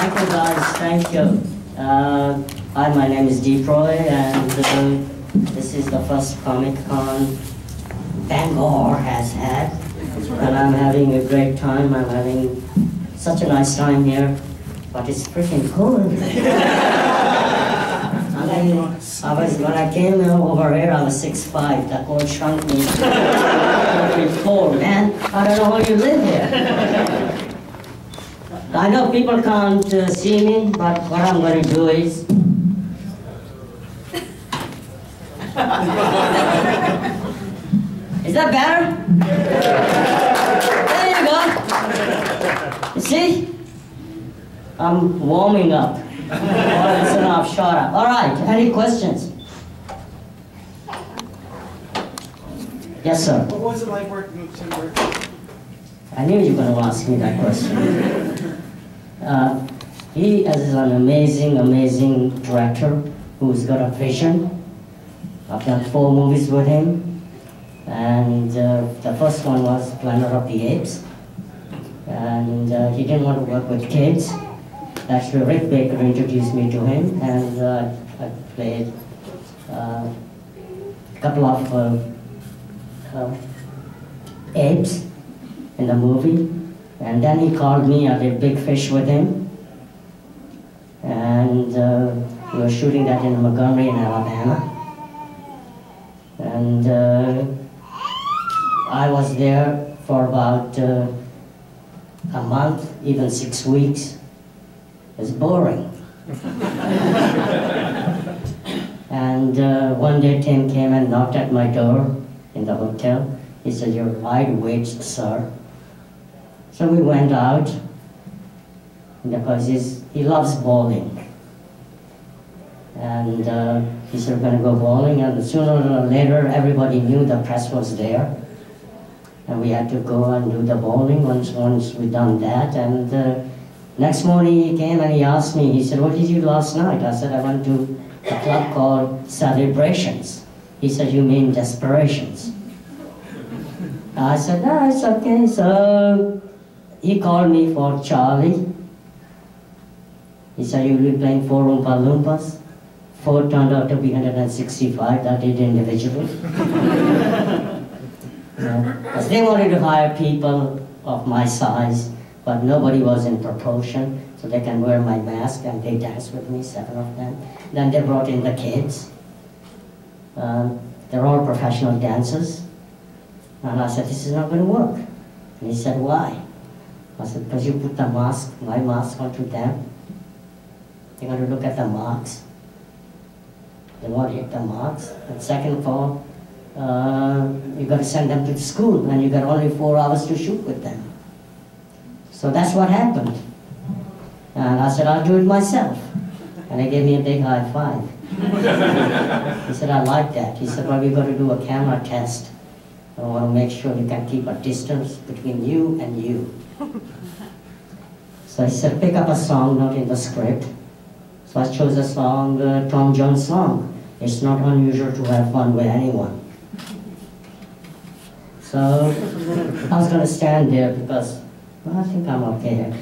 Thank you, guys. Thank you. Hi, my name is Detroit, and this is the first Comic-Con Bangor has had. And I'm having a great time. I'm having such a nice time here, but it's freaking cold. I mean, when I came over here, I was 6'5". The cold shrunk me. It's cold, man. I don't know how you live here. I know people can't see me, but what I'm going to do is... Is that better? There you go. You see? I'm warming up. It's enough, shut up. All right, any questions? Yes, sir. What was it like working with Tim Burton? I knew you were going to ask me that question. He is an amazing, amazing director who's got a vision. I've done 4 movies with him. And the first one was Planet of the Apes. And he didn't want to work with kids. Actually, Rick Baker introduced me to him, and I played a couple of apes in the movie. And then he called me. I did Big Fish with him. And we were shooting that in Montgomery in Alabama. And I was there for about a month, even 6 weeks. It's boring. And one day Tim came and knocked at my door in the hotel. He said, "You're wide awake, sir." So we went out because he loves bowling. And he said, "We're going to go bowling." And sooner or later, everybody knew the press was there. And we had to go and do the bowling once we done that. And next morning he came and he asked me, he said, "What did you do last night?" I said, "I went to a club called Celebrations." He said, "You mean Desperations?" I said, "No, it's okay." So he called me for Charlie. He said, "You'll be playing 4 Oompa Loompas." 4 turned out to be 165, that did individually. Because they wanted to hire people of my size, but nobody was in proportion, so they can wear my mask and they dance with me, 7 of them. Then they brought in the kids. They're all professional dancers. And I said, "This is not going to work." And he said, "Why?" I said, "Because you put the mask, my mask, onto them. They're going to look at the marks. They won't hit the marks. And second of all, you got to send them to school, and you got only 4 hours to shoot with them." So that's what happened. And I said, "I'll do it myself." And he gave me a big high five. He said, "I like that." He said, "Well, we've got to do a camera test. I want to make sure you can keep a distance between you and you." So I said, "Pick up a song not in the script." So I chose a song, Tom Jones song. It's not unusual to have fun with anyone. So I was going to stand there because, well, I think I'm okay.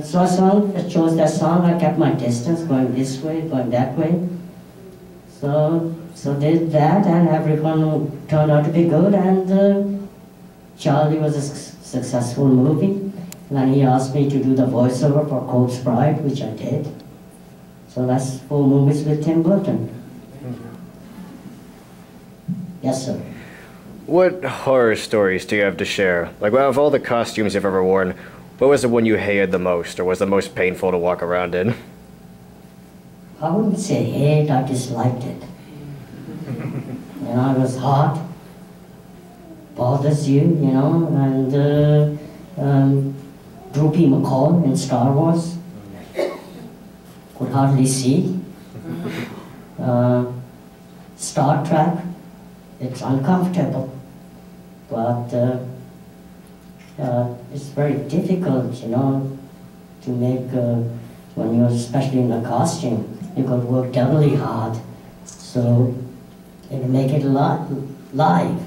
So I chose that song. I kept my distance, going this way, going that way. So did that, and everyone turned out to be good. And Charlie was a successful movie. And then he asked me to do the voiceover for Corpse Bride, which I did. So that's 4 movies with Tim Burton. Yes, sir. What horror stories do you have to share? Like, out of all the costumes you've ever worn, what was the one you hated the most, or was the most painful to walk around in? I wouldn't say hate, I disliked it. You know, it was hot, bothers you, you know, and Droopy McCall in Star Wars, could hardly see. Star Trek, it's uncomfortable, but it's very difficult, you know, to make, when you're especially in a costume, you've got to work doubly hard, so it'll make it live,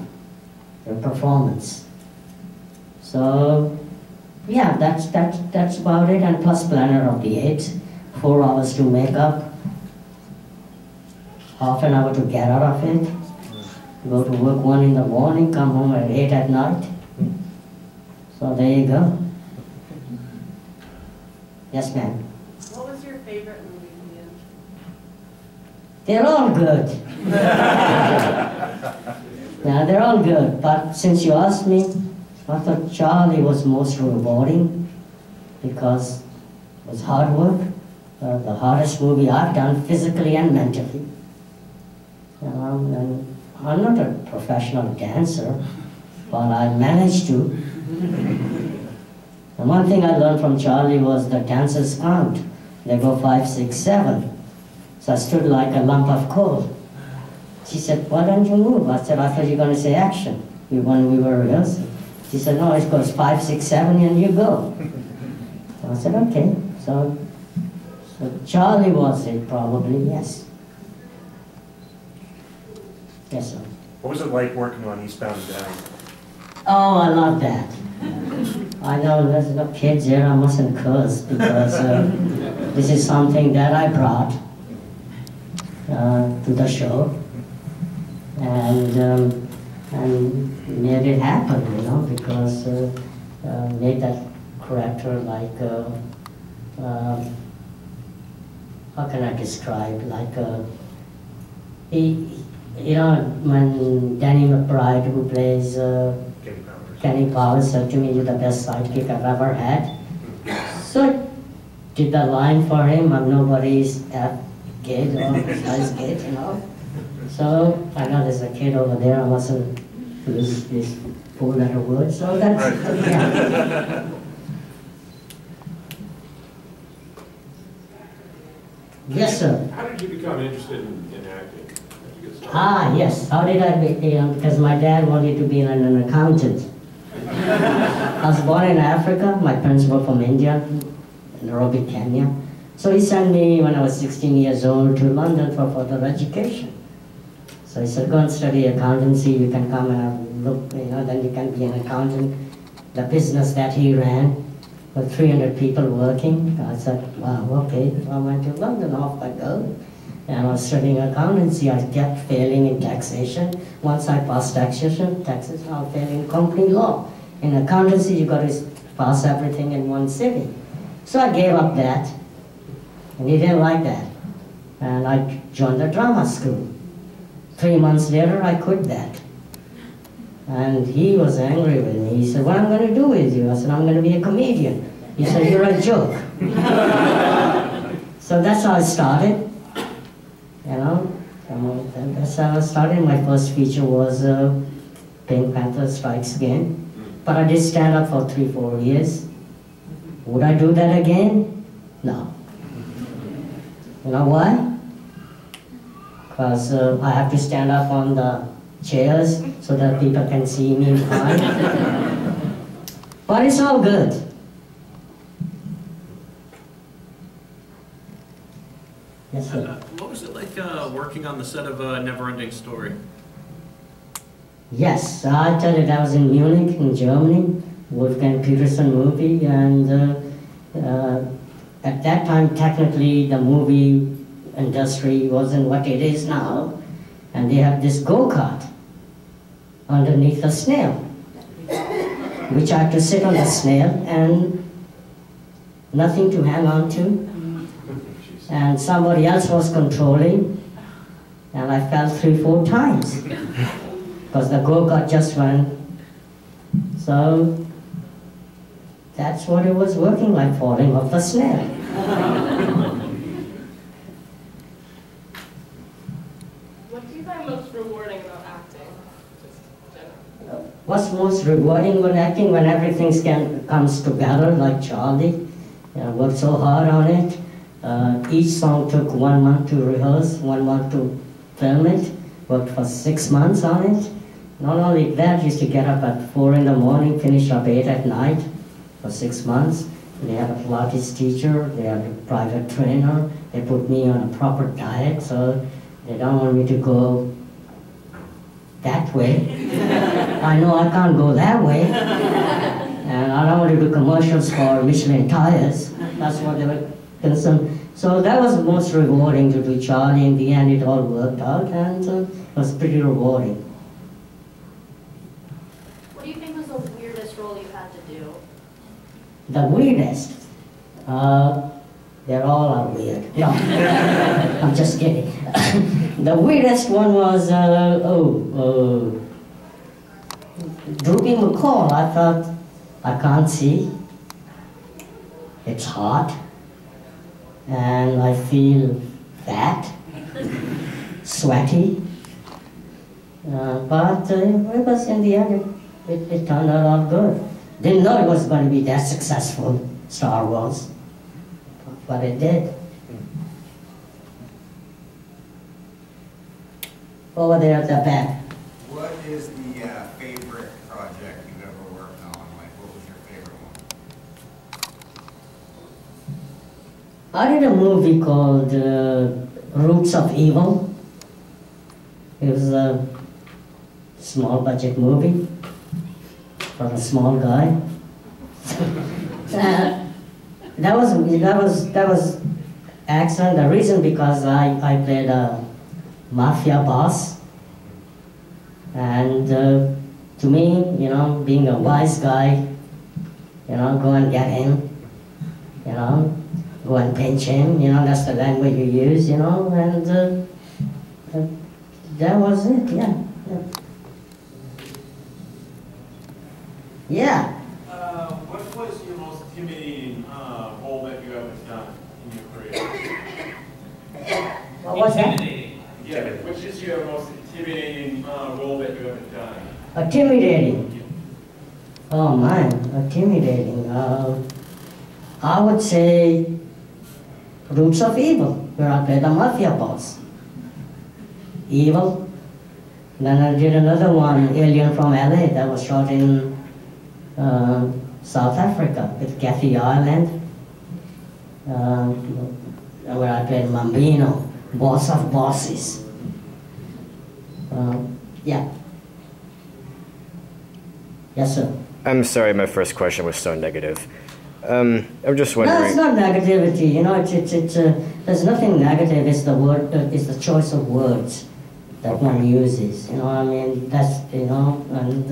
your performance. So Yeah, that's about it, and plus planner of the 8, 4 hours to make up, half an hour to get out of it, go to work 1 in the morning, come home at 8 at night. So there you go. Yes, ma'am. What was your favorite movie, Ian? They're all good. Yeah, they're all good, but since you asked me, I thought Charlie was most rewarding because it was hard work, the hardest movie I've done physically and mentally. And I'm not a professional dancer, but I managed to. And one thing I learned from Charlie was the dancers count. They go 5, 6, 7. So I stood like a lump of coal. She said, why don't you move? I said, I thought you were going to say action when we were rehearsing. She said, no, it goes 5, 6, 7 and you go. So I said, okay. So Charlie was it probably, yes. Yes, sir. What was it like working on Eastbound and Down? Oh, I love that. I know there's no kids here, I mustn't curse because this is something that I brought to the show and made it happen, you know, because made that character like, how can I describe, like, you know, when Danny McBride, who plays Kenny Powers, said to me, you're the best sidekick I've ever had. So I did the line for him, I'm nobody's kid or guy's kid, you know. So I know there's a kid over there, I mustn't use this 4-letter word, so that's, yeah. Yes, sir. How did you become interested in acting? Ah, yes. How did I become? Because my dad wanted to be an accountant. I was born in Africa. My parents were from India, Nairobi, Kenya. So he sent me when I was 16 years old to London for further education. So he said, go and study accountancy. You can come and look, you know, then you can be an accountant. The business that he ran with 300 people working. I said, wow, okay. So I went to London, off I go. And I was studying accountancy. I kept failing in taxation. Once I passed taxation, taxes, I was failing in company law. In accountancy, you got to pass everything in one sitting. So I gave up that, and he didn't like that. And I joined the drama school. 3 months later, I quit that. And he was angry with me. He said, what am I going to do with you? I said, I'm going to be a comedian. He said, you're a joke. So that's how I started. You know, that's how I started. My first feature was Pink Panther Strikes Again. But I did stand up for 3-4 years. Would I do that again? No. You know why? Because I have to stand up on the chairs so that people can see me fine. But it's all good. Yes, sir. What was it like working on the set of a Never-Ending Story? Yes, I tell you, that was in Munich, in Germany, Wolfgang Petersen movie, and at that time, technically, the movie industry wasn't what it is now, and they have this go-kart underneath a snail, which I had to sit on the snail and nothing to hang on to. And somebody else was controlling, and I fell 3-4 times because the go-kart just went. So that's what it was working like, falling off the snail. What do you find most rewarding about acting? Just generally. What's most rewarding about acting? When everything comes together, like Charlie. I worked so hard on it. Each song took 1 month to rehearse, 1 month to film it. Worked for 6 months on it. Not only that, used to get up at 4 in the morning, finish up 8 at night for 6 months. They had a Pilates teacher, they had a private trainer, they put me on a proper diet, so they don't want me to go that way. I know I can't go that way. And I don't want to do commercials for Michelin tires. That's what they were concerned. So that was most rewarding to do Charlie. In the end, it all worked out, and it was pretty rewarding. What do you think was the weirdest role you had to do? The weirdest? They all are weird. No, I'm just kidding. The weirdest one was, Droopy McCall. I thought, I can't see. It's hot. And I feel fat, sweaty. But it was, in the end, it turned out all good. Didn't know it was going to be that successful, Star Wars, but it did. Over there at the back. What is the favorite project you've ever worked on? Like, what was your favorite one? I did a movie called Roots of Evil. It was a small budget movie for a small guy. That was excellent. The reason because I played a mafia boss, and to me, you know, being a wise guy, you know, go and get him, you know, go and pinch him, you know, that's the language you use, you know, and that was it, yeah. Yeah. What was your most intimidating role that you ever done in your career? What was that? Yeah, which is your most intimidating role that you ever done? Intimidating. Oh man, intimidating. I would say Roots of Evil, where I played a mafia boss. Evil. Then I did another one, Alien from LA, that was shot in South Africa with Kathy Ireland, where I played Mambino, boss of bosses. Yeah. Yes, sir. I'm sorry, my first question was so negative. I'm just wondering. No, it's not negativity. You know, there's nothing negative. It's the word. It's the choice of words that one uses. You know, I mean, that's, you know, and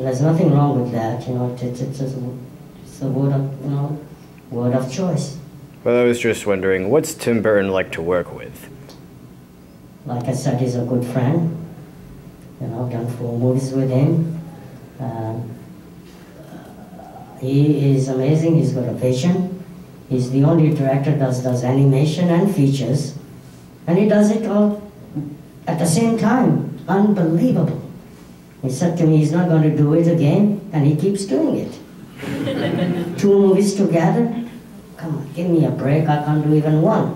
there's nothing wrong with that. You know, it's a word of, you know, word of choice. Well, I was just wondering, what's Tim Burton like to work with? Like I said, he's a good friend. You know, I've done 4 movies with him. He is amazing. He's got a vision. He's the only director that does animation and features, and he does it all at the same time. Unbelievable. He said to me he's not going to do it again, and he keeps doing it. 2 movies together. Come on, give me a break. I can't do even one.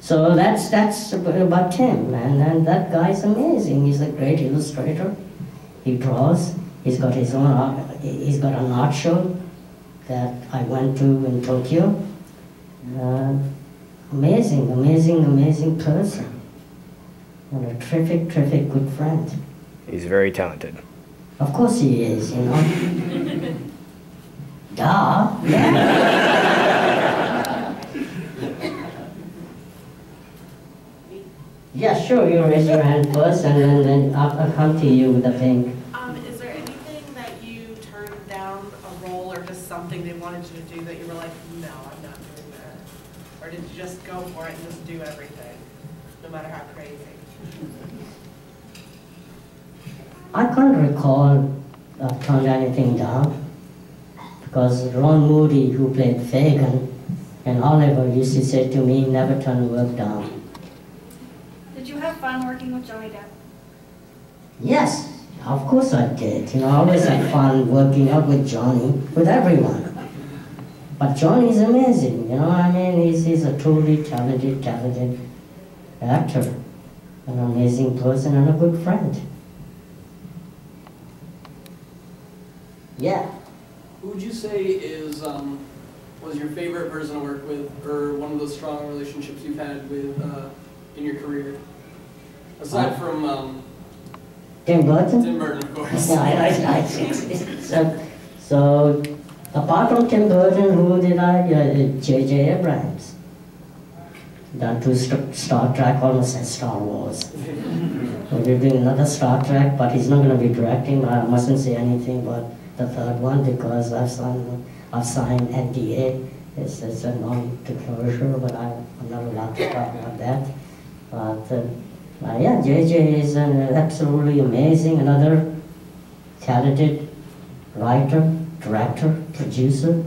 So that's about Tim, and that guy's amazing. He's a great illustrator. He draws. He's got his own art. He's got an art show that I went to in Tokyo. Amazing, amazing, amazing person. And a terrific, terrific good friend. He's very talented. Of course he is, you know. Duh. Yeah. Yeah, sure, you raise your hand first, and then I'll come to you with the thing. Is there anything that you turned down a role or just something they wanted you to do that you were like, no, I'm not doing that? Or did you just go for it and just do everything, no matter how crazy? I can't recall I've turned anything down, because Ron Moody, who played Fagin, and Oliver used to say to me, never turn work down. Did you have fun working with Johnny Depp? Yes, of course I did. You know, I always had fun working out with Johnny, with everyone. But Johnny's amazing, you know, I mean, he's a truly talented actor, an amazing person and a good friend. Yeah. Who would you say is was your favorite person to work with, or one of those strong relationships you've had with in your career? Aside from Tim Burton? Tim Burton, of course. So, apart from Tim Burton, who did I? J.J. Abrams. Done 2 Star Trek, almost as Star Wars. We're doing another Star Trek, but he's not going to be directing. I mustn't say anything about the 3rd one because I've signed NDA. It's a non-disclosure, but I'm not allowed to talk about that. But yeah, JJ is absolutely amazing. Another talented writer, director, producer,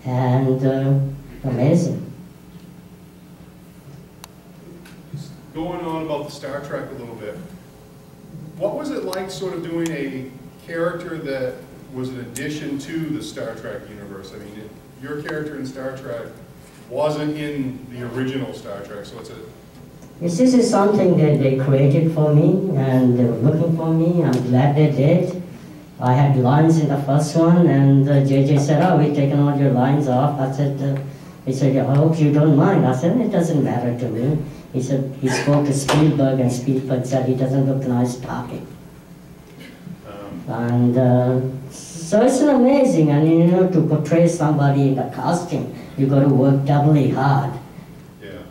and amazing. Going on about the Star Trek a little bit, what was it like sort of doing a character that was an addition to the Star Trek universe? I mean, your character in Star Trek wasn't in the original Star Trek, so it's a... Yes, this is something that they created for me, and they were looking for me. I'm glad they did. I had lines in the first one, and JJ said, "Oh, we've taken all your lines off." I said, he said, "I hope you don't mind." I said, "It doesn't matter to me." He said, he spoke to Spielberg, and Spielberg said he doesn't look nice talking. And so it's amazing, and you know, to portray somebody in the costume, you got to work doubly hard.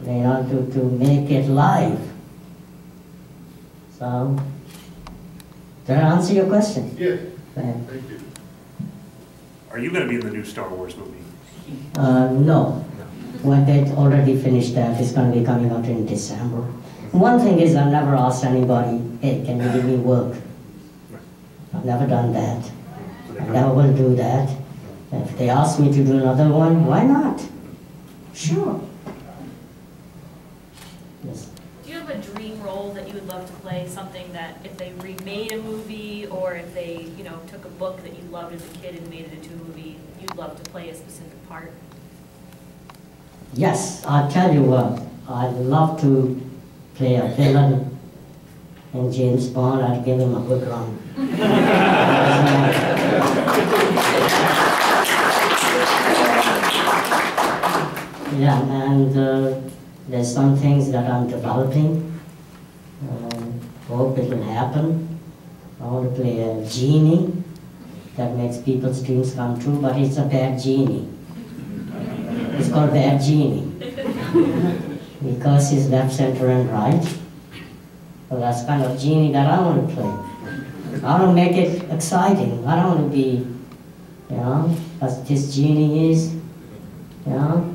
You know, to make it live. So, did I answer your question? Yeah. Thank you. Are you going to be in the new Star Wars movie? No. Well, they already finished that. It's going to be coming out in December. One thing is, I've never asked anybody, "Hey, can you give me work?" I've never done that. I never will do that. If they ask me to do another one, why not? Sure. Yes. Do you have a dream role that you would love to play? Something that if they remade a movie, or if they, you know, took a book that you loved as a kid and made it into a movie, you'd love to play a specific part? Yes, I'll tell you what. I'd love to play a villain in James Bond. I'd give him a good run. Yeah, and there's some things that I'm developing. Hope it'll happen. I want to play a genie that makes people's dreams come true, but it's a bad genie. It's called Bad Genie. Because he's left, center, and right. Well, that's kind of genie that I want to play. I want to make it exciting. I don't want to be, you know, as this genie is, you know.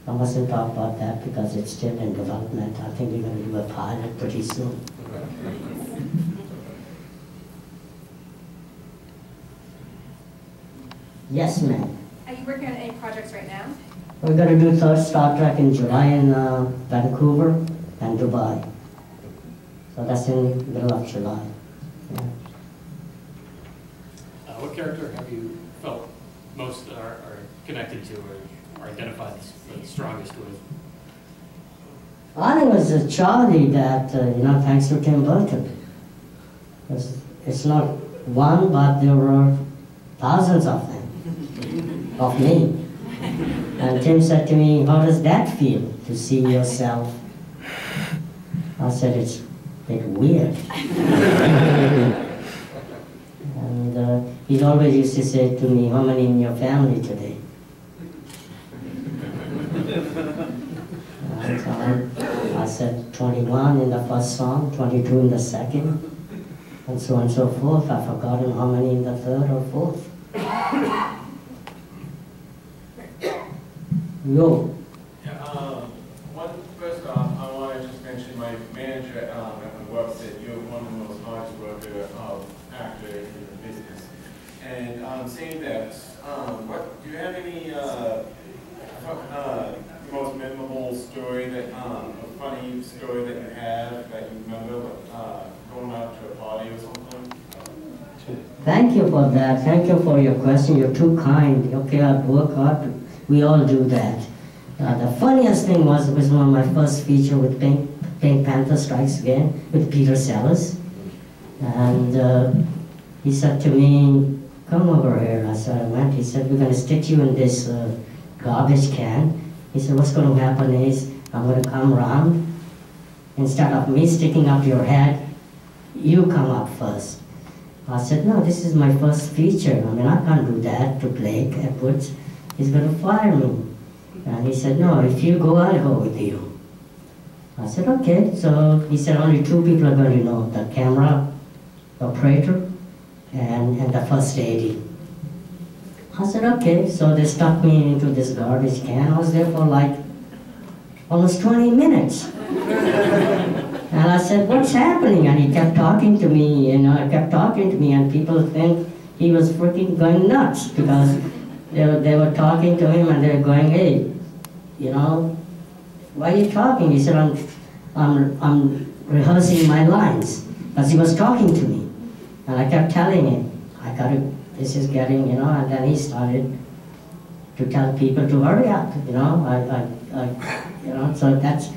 I mustn't talk about that because it's still in development. I think we're going to do a pilot pretty soon. Yes, ma'am. Are you working on any projects right now? We're going to do 3rd Star Trek in July in Vancouver and Dubai. So that's in the middle of July. Yeah. What character have you felt most are connected to or identified the strongest with? I think it was Charlie that, you know, thanks to Tim Burton. It's not one, but there were thousands of them, of me. And Tim said to me, "How does that feel to see yourself?" I said, "It's a bit weird." And he always used to say to me, "How many in your family today?" I said 21 in the first song, 22 in the second, and so on and so forth. I've forgotten how many in the 3rd or 4th. Yo. Yeah, first off, I want to just mention my manager at the work said you're one of the most hardest worker actor in the business. And saying that, do you have any most memorable story that a funny story that you have that you remember going out to a party or something? Thank you for that. Thank you for your question. You're too kind. Okay, I'd work hard. We all do that. The funniest thing was one of my first feature with Pink Panther Strikes Again with Peter Sellers. And he said to me, "Come over here." I said, "I went." He said, "We're going to stick you in this garbage can." He said, "What's going to happen is I'm going to come around. Instead of me sticking up your head, you come up first. I said, no, this is my first feature. I mean, I can't do that to Blake Edwards. He's going to fire me. And he said, no, if you go, I'll go with you. I said, okay. So he said, only 2 people are going to know, the camera operator and the first lady. I said, okay. So they stuck me into this garbage can. I was there for like almost 20 minutes. And I said, what's happening? And he kept talking to me, kept talking to me, and people think he was freaking going nuts because they were talking to him and they were going, hey, why are you talking? He said, I'm rehearsing my lines, because he was talking to me. And I kept telling him, this is getting, and then he started to tell people to hurry up, so that's,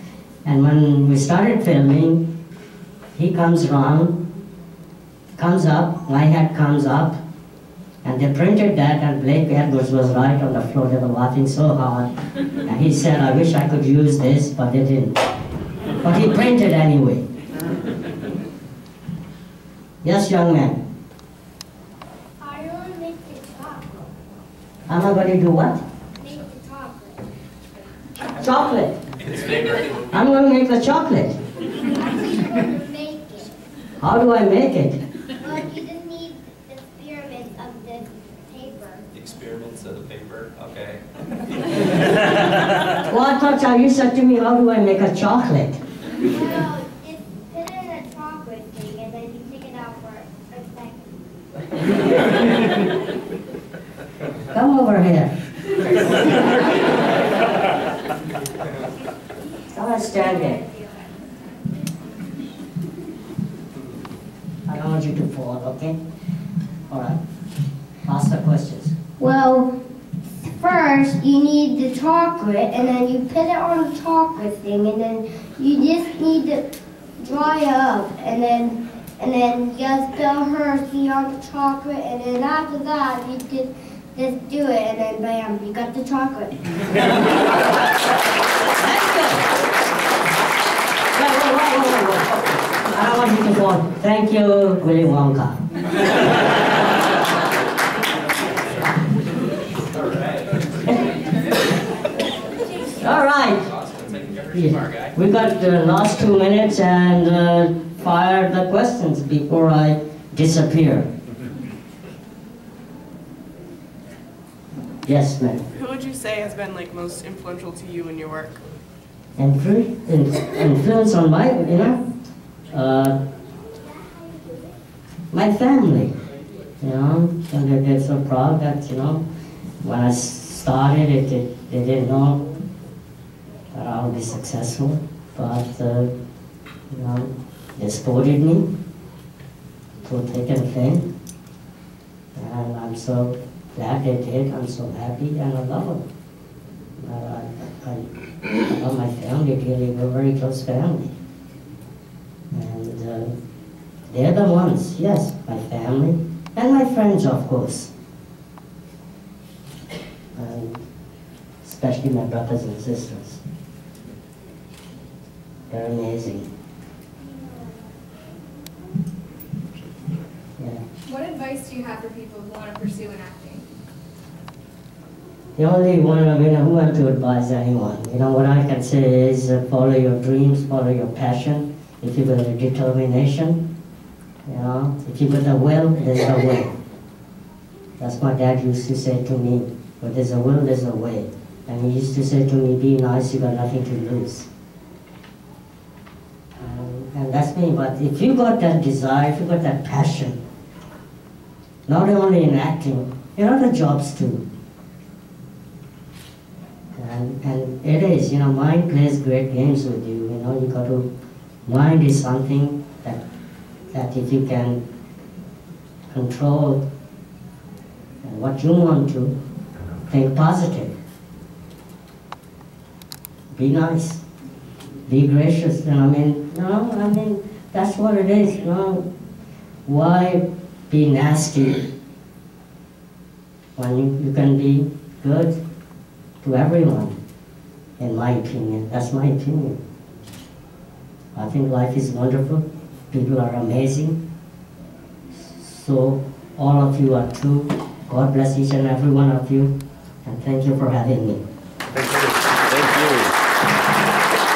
and when we started filming, he comes around, comes up, my head comes up, and they printed that, and Blake Edwards was right on the floor. They were laughing so hard. And he said, I wish I could use this, but they didn't. But he printed anyway. Yes, young man? I want to make the chocolate. Am I going to do what? Make the chocolate. Chocolate. His favorite. I'm going to make the chocolate. How are you going to make it? How do I make it? Well, you just need the experiments of the paper. Experiments of the paper, okay. Well, I thought you said to me, how do I make a chocolate? Well, just put it in a chocolate thing and then you take it out for a second. Come over here. Come and stand here. I don't want you to fall, okay? All right. Ask the questions. Well, first you need the chocolate and then you put it on the chocolate thing and then you just need to dry up and then you just put Hershey on the chocolate and then after that you just do it and then bam, you got the chocolate. That's good. Whoa. I don't want you to fall. Thank you, Willy Wonka. All right. We got the last 2 minutes and fire the questions before I disappear. Yes, ma'am. Who would you say has been like most influential to you in your work? Influence on my, my family, and they're so proud that, when I started it, they didn't know that I would be successful, but, they supported me through thick and thin, and I'm so glad they did. I'm so happy, and I love them. I love my family dearly. We're a very close family. And they're the ones, yes, my family, and my friends, of course. And especially my brothers and sisters. They're amazing. Yeah. What advice do you have for people who want to pursue in acting? The only one, who want to advise anyone, what I can say is follow your dreams, follow your passion. If you've got a determination, if you've got a will, there's a way. That's what my dad used to say to me. Where there's a will, there's a way. And he used to say to me, be nice, you got nothing to lose. And that's me, but if you got that desire, if you got that passion, not only in acting, in other jobs too. And it is, mind plays great games with you. You got to, mind is something that if you can control what you want to, think positive, be nice, be gracious. That's what it is. Why be nasty when you can be good to everyone, in my opinion. That's my opinion. I think life is wonderful. People are amazing. So all of you are true. God bless each and every one of you. And thank you for having me. Thank you. Thank you.